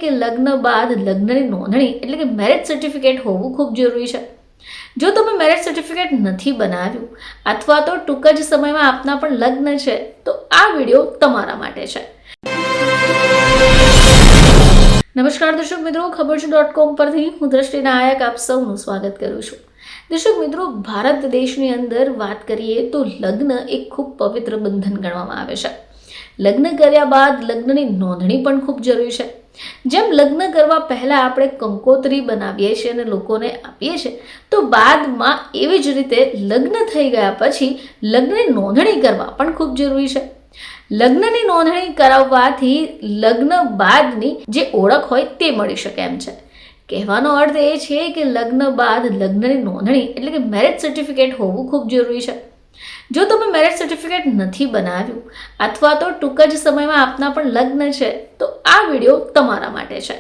કે લગ્ન બાદ લગ્નની નોંધણી એટલે કે મેરેજ સર્ટિફિકેટ હોવું ખૂબ જરૂરી છે. જો તમે મેરેજ સર્ટિફિકેટ નથી બનાવ્યું અથવા તો ટૂંક જ સમયમાં આપના પણ લગ્ન છે તો આ વિડીયો તમારા માટે છે. નમસ્કાર દર્શક મિત્રો, ખબર છે પરથી હું દ્રષ્ટિ નાયક આપ સૌનું સ્વાગત કરું છું. દર્શક મિત્રો, ભારત દેશની અંદર વાત કરીએ તો લગ્ન એક ખૂબ પવિત્ર બંધન ગણવામાં આવે છે. લગ્ન કર્યા બાદ લગ્નની નોંધણી પણ ખૂબ જરૂરી છે. જેમ લગ્ન કરવા પહેલા આપણે કંકોત્રી બનાવીએ છીએ અને લોકોને આપીએ છીએ, તો બાદમાં એવી જ રીતે લગ્ન થઈ ગયા પછી લગ્નની નોંધણી કરવા પણ ખૂબ જરૂરી છે. લગ્નની નોંધણી કરાવવાથી લગ્ન બાદની જે ઓળખ હોય તે મળી શકે એમ છે. કહેવાનો અર્થ એ છે કે લગ્ન બાદ લગ્નની નોંધણી એટલે કે મેરેજ સર્ટિફિકેટ હોવું ખૂબ જરૂરી છે. જો તમે મેરેજ સર્ટિફિકેટ નથી બનાવ્યું અથવા તો ટૂંક જ સમયમાં આપના પણ લગ્ન છે તો આ વિડીયો તમારા માટે છે.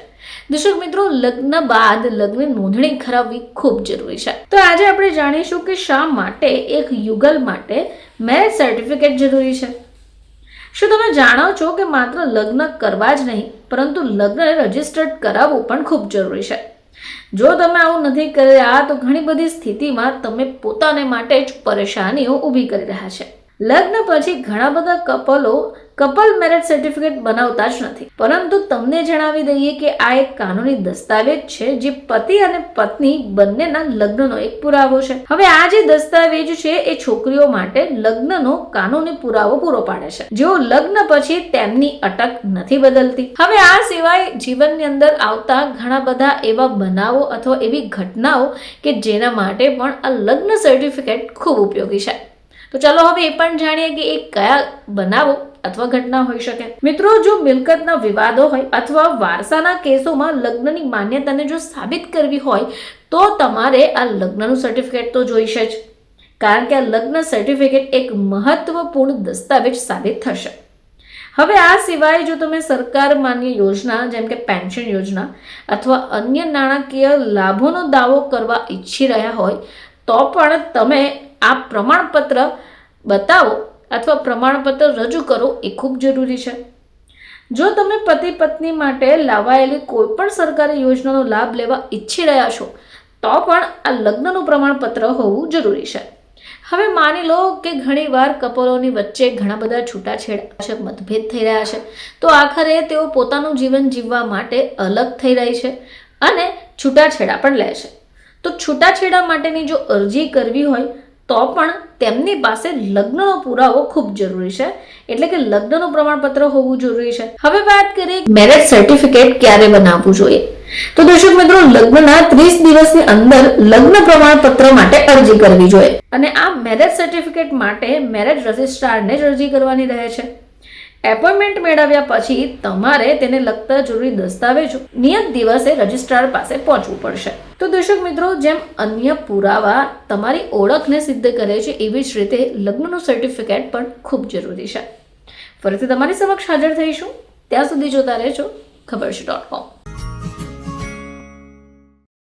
દર્શક મિત્રો, લગ્ન બાદ લગ્ન નોંધણી કરાવવી ખૂબ જરૂરી છે. તો આજે આપણે જાણીશું કે શા માટે એક યુગલ માટે મેરેજ સર્ટિફિકેટ જરૂરી છે. શું તમે જાણો છો કે માત્ર લગ્ન કરવા જ નહીં પરંતુ લગ્ન રજિસ્ટર્ડ કરાવવું પણ ખૂબ જરૂરી છે. જો તમે આવું નથી કર્યા તો ઘણી બધી સ્થિતિમાં તમે પોતાને માટે જ પરેશાનીઓ ઊભી કરી રહ્યા છે. લગ્ન પછી ઘણા બધા કપલ મેરેજ સર્ટિફિકેટ બનાવતા જ નથી, પરંતુ તમને જણાવી દઈએ કે આ એક કાનૂની દસ્તાવેજ છે જે પતિ અને પત્ની બંનેના લગ્નનો એક પુરાવો છે. હવે આ જે દસ્તાવેજ છે એ છોકરીઓ માટે લગ્નનો કાનૂની પુરાવો પૂરો પાડે છે, જેઓ લગ્ન પછી તેમની અટક નથી બદલતી. હવે આ સિવાય જીવનની અંદર આવતા ઘણા બધા એવા બનાવો અથવા એવી ઘટનાઓ કે જેના માટે પણ આ લગ્ન સર્ટિફિકેટ ખૂબ ઉપયોગી છે. તો ચાલો હવે એ પણ જાણીએ કે એ કયા બનાવો અથવા ઘટના હોઈ શકે. મિત્રો, જો મિલકતના વિવાદો હોય અથવા વારસાના કેસોમાં લગ્નની માન્યતાને જો સાબિત કરવી હોય તો તમારે આ લગ્નનું સર્ટિફિકેટ તો જોઈશે જ, કારણ કે આ લગ્ન સર્ટિફિકેટ એક મહત્વપૂર્ણ દસ્તાવેજ સાબિત થશે. હવે આ સિવાય જો તમે સરકાર માન્ય યોજના જેમ કે પેન્શન યોજના અથવા અન્ય નાણાકીય લાભોનો દાવો કરવા ઈચ્છી રહ્યા હોય તો પણ તમે આ પ્રમાણપત્ર બતાવો અથવા પ્રમાણપત્ર રજૂ કરો એ ખૂબ જરૂરી છે. જો તમે પતિ પત્ની માટે લાવાયેલી કોઈ પણ સરકારી યોજનાનો લાભ લેવા ઈચ્છી રહ્યા છો તો પણ આ લગ્નનું પ્રમાણપત્ર હોવું જરૂરી છે. હવે માની લો કે ઘણીવાર કપલોની વચ્ચે ઘણા બધા છૂટાછેડા છે, મતભેદ થઈ રહ્યા છે, તો આખરે તેઓ પોતાનું જીવન જીવવા માટે અલગ થઈ રહી છે અને છૂટાછેડા પણ લે છે. તો છૂટાછેડા માટેની જો અરજી કરવી હોય તો પણ તેમની પાસે લગ્નનો પુરાવો ખૂબ જરૂરી છે, એટલે કે લગ્નનું પ્રમાણપત્ર હોવું જરૂરી છે. હવે વાત કરીએ મેરેજ સર્ટિફિકેટ ક્યારે બનાવવું જોઈએ. તો દર્શક મિત્રો, લગ્નના 30 દિવસની અંદર લગ્ન પ્રમાણપત્ર માટે અરજી કરવી જોઈએ અને આ મેરેજ સર્ટિફિકેટ માટે મેરેજ રજિસ્ટ્રારને જ અરજી કરવાની રહે છે. એપોઇન્ટમેન્ટ મેળવ્યા પછી તમારે તેને લગતા જરૂરી દસ્તાવેજો નિયત દિવસે રજિસ્ટ્રાર પાસે પહોંચવું પડશે. તો દર્શક મિત્રો, જેમ અન્ય પુરાવા તમારી ઓળખને સિદ્ધ કરે છે એવી જ રીતે લગ્નનું સર્ટિફિકેટ પણ ખૂબ જરૂરી છે. ફરીથી તમારી સમક્ષ હાજર થઈશું. ત્યાં સુધી જોતા રહેજો ખબર છે .com.